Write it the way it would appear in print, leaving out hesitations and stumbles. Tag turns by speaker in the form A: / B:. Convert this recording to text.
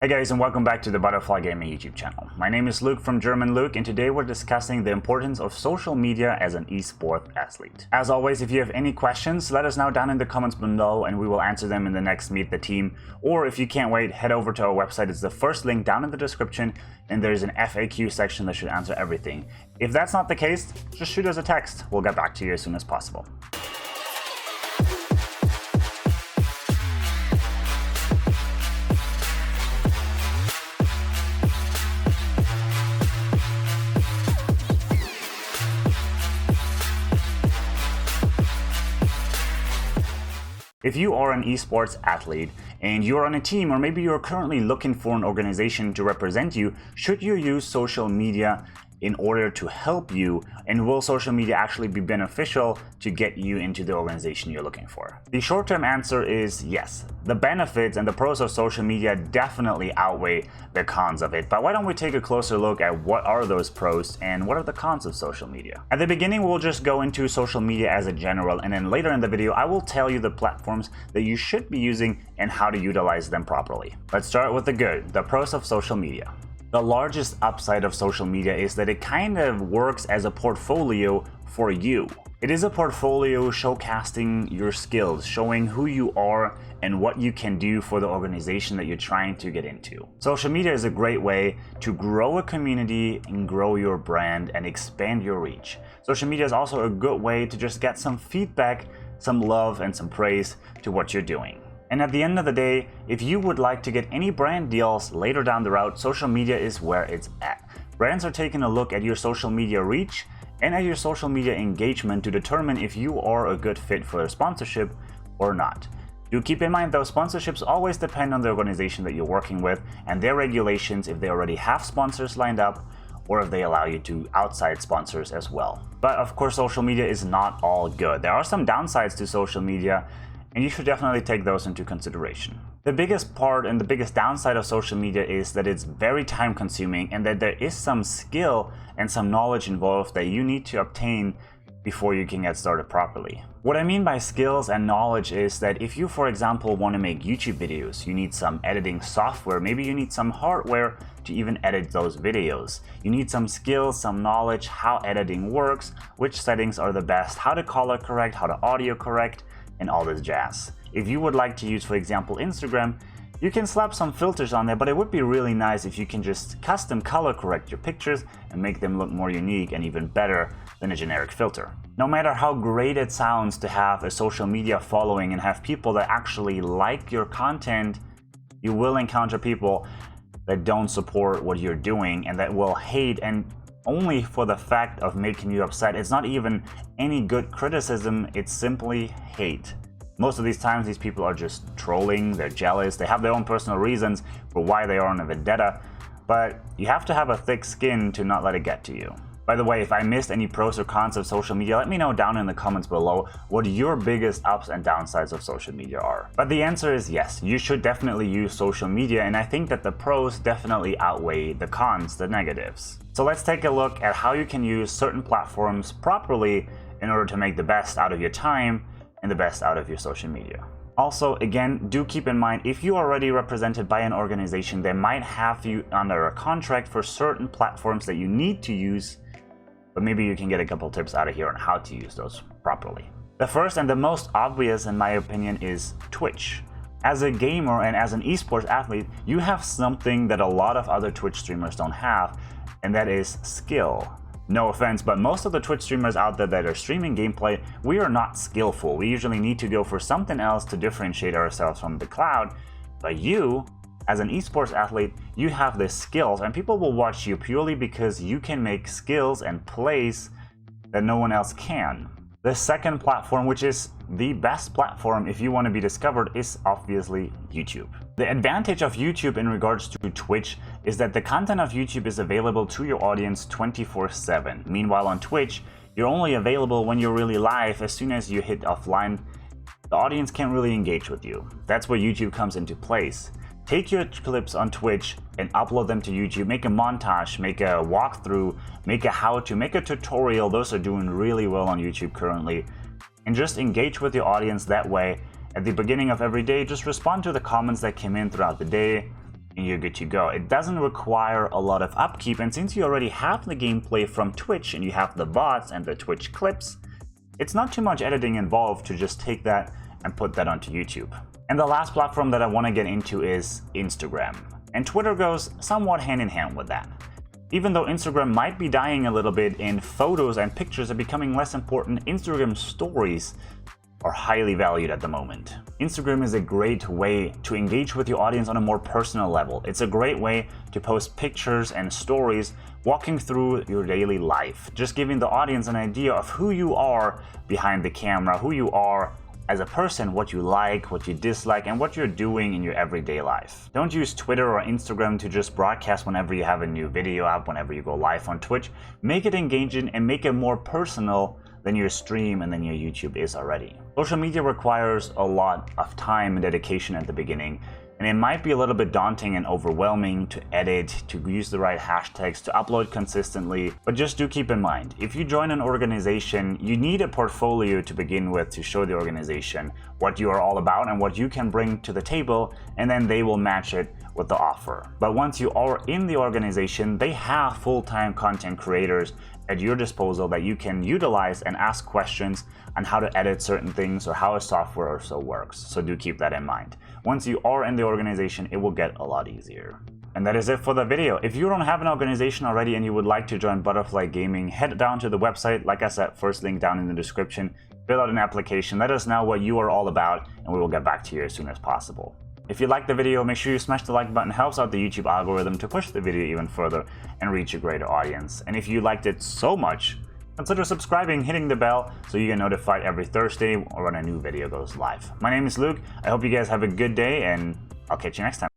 A: Hey guys, and welcome back to the Butterflie Gaming YouTube channel. My name is Luke from German Luke, and today we're discussing the importance of social media as an esports athlete. As always, if you have any questions, let us know down in the comments below and we will answer them in the next Meet the Team. Or if you can't wait, head over to our website. It's the first link down in the description, and there's an FAQ section that should answer everything. If that's not the case, just shoot us a text. We'll get back to you as soon as possible. If you are an esports athlete and you're on a team, or maybe you're currently looking for an organization to represent you, should you use social media in order to help you, and will social media actually be beneficial to get you into the organization you're looking for? The short-term answer is yes. The benefits and the pros of social media definitely outweigh the cons of it, but why don't we take a closer look at what are those pros and what are the cons of social media. At the beginning, we'll just go into social media as a general, and then later in the video I will tell you the platforms that you should be using and how to utilize them properly. Let's start with the good, the pros of social media. The largest upside of social media is that it kind of works as a portfolio for you. It is a portfolio showcasing your skills, showing who you are and what you can do for the organization that you're trying to get into. Social media is a great way to grow a community and grow your brand and expand your reach. Social media is also a good way to just get some feedback, some love, and some praise to what you're doing. And at the end of the day, if you would like to get any brand deals later down the road, social media is where it's at. Brands are taking a look at your social media reach and at your social media engagement to determine if you are a good fit for a sponsorship or not. Do keep in mind, those sponsorships always depend on the organization that you're working with and their regulations, if they already have sponsors lined up or if they allow you to outside sponsors as well. But of course, social media is not all good. There are some downsides to social media, and you should definitely take those into consideration. The biggest part and the biggest downside of social media is that it's very time consuming and that there is some skill and some knowledge involved that you need to obtain before you can get started properly. What I mean by skills and knowledge is that if you, for example, want to make YouTube videos, you need some editing software, maybe you need some hardware to even edit those videos. You need some skills, some knowledge, how editing works, which settings are the best, how to color correct, how to audio correct, and all this jazz. If you would like to use, for example, Instagram, you can slap some filters on there, but it would be really nice if you can just custom color correct your pictures and make them look more unique and even better than a generic filter. No matter how great it sounds to have a social media following and have people that actually like your content, you will encounter people that don't support what you're doing and that will hate, and only for the fact of making you upset. It's not even any good criticism, it's simply hate. Most of these times these people are just trolling, they're jealous, they have their own personal reasons for why they are on a vendetta, but you have to have a thick skin to not let it get to you. By the way, if I missed any pros or cons of social media, let me know down in the comments below what your biggest ups and downsides of social media are. But the answer is yes, you should definitely use social media, and I think that the pros definitely outweigh the cons, the negatives. So let's take a look at how you can use certain platforms properly in order to make the best out of your time and the best out of your social media. Also, again, do keep in mind, if you are already represented by an organization, they might have you under a contract for certain platforms that you need to use, but maybe you can get a couple tips out of here on how to use those properly. The first and the most obvious, in my opinion, is Twitch. As a gamer and as an esports athlete, you have something that a lot of other Twitch streamers don't have, and that is skill. No offense, but most of the Twitch streamers out there that are streaming gameplay, we are not skillful. We usually need to go for something else to differentiate ourselves from the crowd. But you, as an esports athlete, you have the skills, and people will watch you purely because you can make skills and plays that no one else can. The second platform, which is the best platform if you want to be discovered, is obviously YouTube. The advantage of YouTube in regards to Twitch is that the content of YouTube is available to your audience 24/7. Meanwhile, on Twitch, you're only available when you're really live. As soon as you hit offline, the audience can't really engage with you. That's where YouTube comes into place. Take your clips on Twitch and upload them to YouTube. Make a montage, make a walkthrough, make a how-to, make a tutorial. Those are doing really well on YouTube currently. And just engage with your audience that way. At the beginning of every day, just respond to the comments that came in throughout the day. and you're good to go. It doesn't require a lot of upkeep, and since you already have the gameplay from Twitch and you have the VODs and the Twitch clips, it's not too much editing involved to just take that and put that onto YouTube. And the last platform that I want to get into is Instagram. And Twitter goes somewhat hand in hand with that. Even though Instagram might be dying a little bit and photos and pictures are becoming less important, Instagram stories are highly valued at the moment. Instagram is a great way to engage with your audience on a more personal level. It's a great way to post pictures and stories walking through your daily life, just giving the audience an idea of who you are behind the camera, who you are as a person, what you like, what you dislike, and what you're doing in your everyday life. Don't use Twitter or Instagram to just broadcast whenever you have a new video up, whenever you go live on Twitch. Make it engaging and make it more personal than your stream and than your YouTube is already. Social media requires a lot of time and dedication at the beginning, and it might be a little bit daunting and overwhelming to edit, to use the right hashtags, to upload consistently, but just do keep in mind, if you join an organization, you need a portfolio to begin with to show the organization what you are all about and what you can bring to the table, and then they will match it with the offer. But once you are in the organization, they have full-time content creators at your disposal that you can utilize and ask questions on how to edit certain things or how a software or so works. So do keep that in mind. Once you are in the organization, it will get a lot easier. And that is it for the video. If you don't have an organization already and you would like to join Butterflie Gaming, head down to the website. Like I said, first link down in the description. Fill out an application. Let us know what you are all about, and we will get back to you as soon as possible. If you liked the video, make sure you smash the like button. It helps out the YouTube algorithm to push the video even further and reach a greater audience. And if you liked it so much, consider subscribing, hitting the bell so you get notified every Thursday or when a new video goes live. My name is Luke. I hope you guys have a good day, and I'll catch you next time.